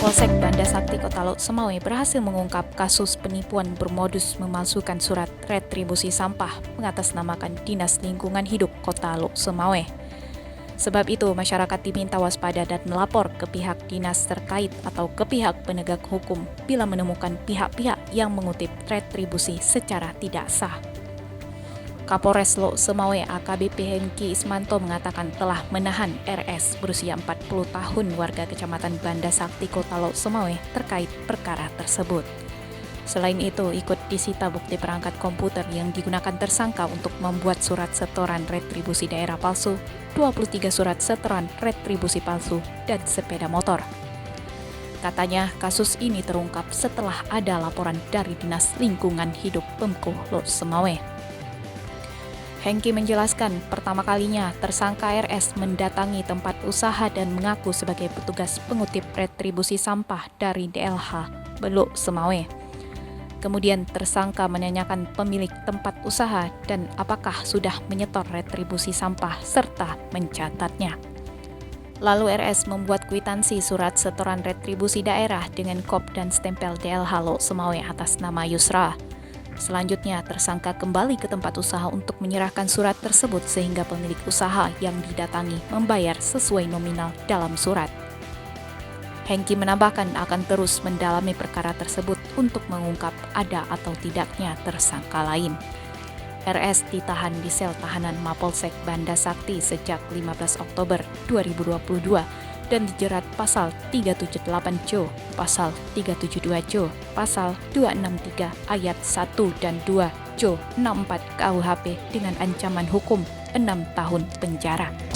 Mapolsek Banda Sakti Kota Laut Semawe berhasil mengungkap kasus penipuan bermodus memalsukan surat retribusi sampah mengatasnamakan Dinas Lingkungan Hidup Kota Laut Semawe. Sebab itu, masyarakat diminta waspada dan melapor ke pihak dinas terkait atau ke pihak penegak hukum bila menemukan pihak-pihak yang mengutip retribusi secara tidak sah. Kapolres Laut Semawe AKBP Hengki Ismanto mengatakan telah menahan RS berusia 40 tahun warga Kecamatan Banda Sakti Kota Laut Semawe terkait perkara tersebut. Selain itu, ikut disita bukti perangkat komputer yang digunakan tersangka untuk membuat surat setoran retribusi daerah palsu, 23 surat setoran retribusi palsu, dan sepeda motor. Katanya, kasus ini terungkap setelah ada laporan dari Dinas Lingkungan Hidup Pemko Laut Semawe. Hengki menjelaskan pertama kalinya tersangka RS mendatangi tempat usaha dan mengaku sebagai petugas pengutip retribusi sampah dari DLH Beluk Semawe. Kemudian tersangka menanyakan pemilik tempat usaha dan apakah sudah menyetor retribusi sampah serta mencatatnya. Lalu RS membuat kwitansi surat setoran retribusi daerah dengan kop dan stempel DLH Laut Semawe atas nama Yusra. Selanjutnya, tersangka kembali ke tempat usaha untuk menyerahkan surat tersebut sehingga pemilik usaha yang didatangi membayar sesuai nominal dalam surat. Hengki menambahkan akan terus mendalami perkara tersebut untuk mengungkap ada atau tidaknya tersangka lain. RS ditahan di sel tahanan Mapolsek Banda Sakti sejak 15 Oktober 2022 dan dijerat pasal 378 Jo, pasal 372 Jo, pasal 263 ayat 1 dan 2 Jo 64 KUHP dengan ancaman hukum 6 tahun penjara.